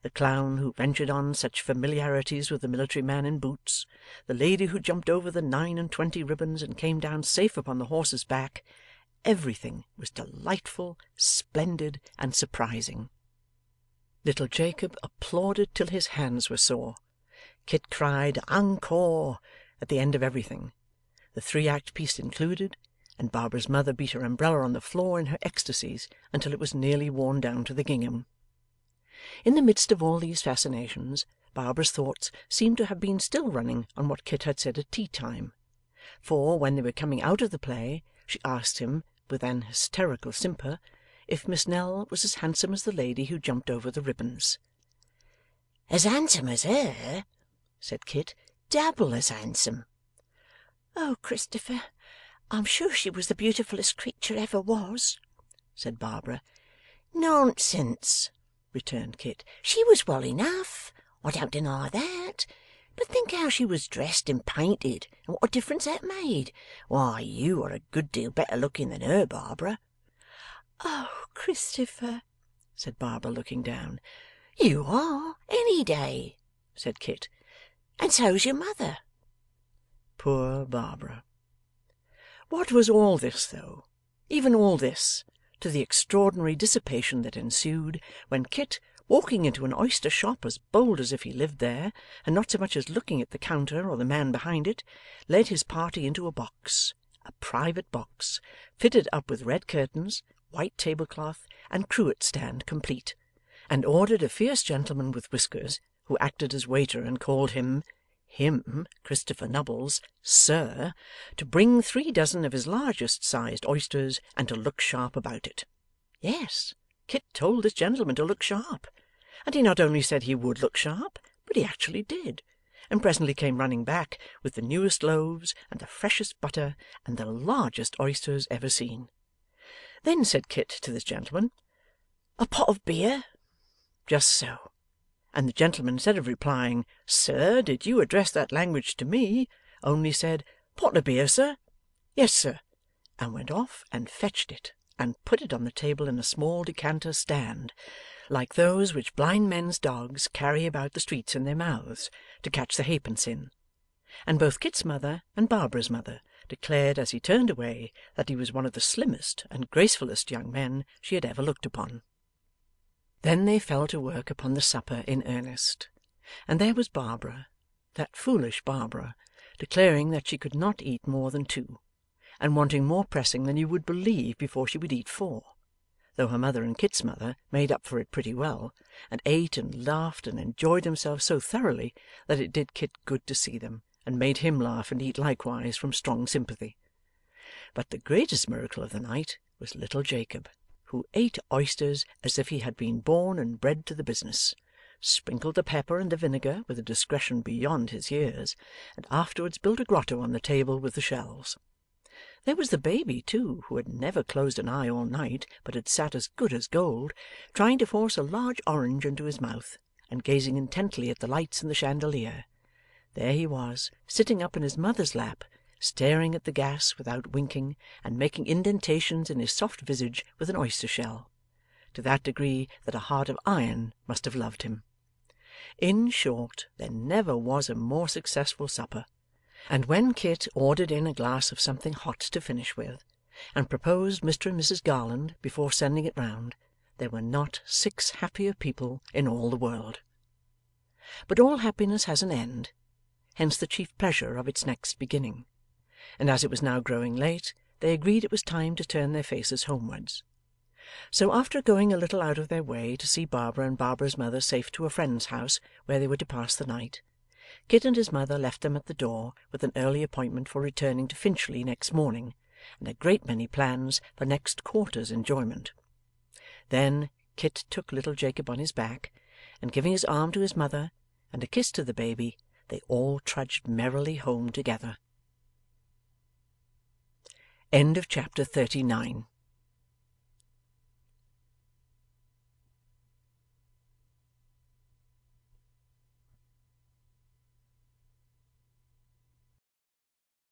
the clown who ventured on such familiarities with the military man in boots, the lady who jumped over the 29 ribbons and came down safe upon the horse's back, everything was delightful, splendid, and surprising. Little Jacob applauded till his hands were sore. Kit cried "Encore!" at the end of everything, the 3-act piece included, and Barbara's mother beat her umbrella on the floor in her ecstasies until it was nearly worn down to the gingham. In the midst of all these fascinations, Barbara's thoughts seemed to have been still running on what Kit had said at tea time, for, when they were coming out of the play, she asked him, with an hysterical simper, if Miss Nell was as handsome as the lady who jumped over the ribbons. "As handsome as her?" said Kit. "Double as handsome." "Oh, Christopher, I'm sure she was the beautifullest creature ever was," said Barbara. "Nonsense," returned Kit. "She was well enough, I don't deny that. But think how she was dressed and painted, and what a difference that made. Why, you are a good deal better looking than her, Barbara." "Oh, Christopher," said Barbara, looking down. "You are, any day," said Kit. "And so's your mother." Poor Barbara! What was all this, though, even all this, to the extraordinary dissipation that ensued, when Kit, walking into an oyster shop as bold as if he lived there, and not so much as looking at the counter or the man behind it, led his party into a box, a private box, fitted up with red curtains, white tablecloth, and cruet stand complete, and ordered a fierce gentleman with whiskers, who acted as waiter and called him, Christopher Nubbles, Sir, to bring 3 dozen of his largest sized oysters, and to look sharp about it. Yes, Kit told this gentleman to look sharp, and he not only said he would look sharp, but he actually did, and presently came running back with the newest loaves, and the freshest butter, and the largest oysters ever seen. Then said Kit to this gentleman, "A pot of beer?" Just so. And the gentleman, instead of replying, "Sir, did you address that language to me?" only said, "Pot of beer, sir?" "Yes, sir," and went off and fetched it, and put it on the table in a small decanter stand, like those which blind men's dogs carry about the streets in their mouths, to catch the halfpence in. And both Kit's mother and Barbara's mother declared as he turned away that he was one of the slimmest and gracefullest young men she had ever looked upon. Then they fell to work upon the supper in earnest, and there was Barbara, that foolish Barbara, declaring that she could not eat more than 2, and wanting more pressing than you would believe before she would eat 4, though her mother and Kit's mother made up for it pretty well, and ate and laughed and enjoyed themselves so thoroughly that it did Kit good to see them, and made him laugh and eat likewise from strong sympathy. But the greatest miracle of the night was little Jacob, who ate oysters as if he had been born and bred to the business, sprinkled the pepper and the vinegar with a discretion beyond his years, and afterwards built a grotto on the table with the shells. There was the baby, too, who had never closed an eye all night, but had sat as good as gold, trying to force a large orange into his mouth, and gazing intently at the lights in the chandelier. There he was, sitting up in his mother's lap, staring at the gas without winking, and making indentations in his soft visage with an oyster shell, to that degree that a heart of iron must have loved him. In short, there never was a more successful supper, and when Kit ordered in a glass of something hot to finish with, and proposed Mr. and Mrs. Garland before sending it round, there were not 6 happier people in all the world. But all happiness has an end, hence the chief pleasure of its next beginning, and as it was now growing late, they agreed it was time to turn their faces homewards. So after going a little out of their way to see Barbara and Barbara's mother safe to a friend's house where they were to pass the night, Kit and his mother left them at the door with an early appointment for returning to Finchley next morning, and a great many plans for next quarter's enjoyment. Then Kit took little Jacob on his back, and giving his arm to his mother, and a kiss to the baby, they all trudged merrily home together. End of chapter 39.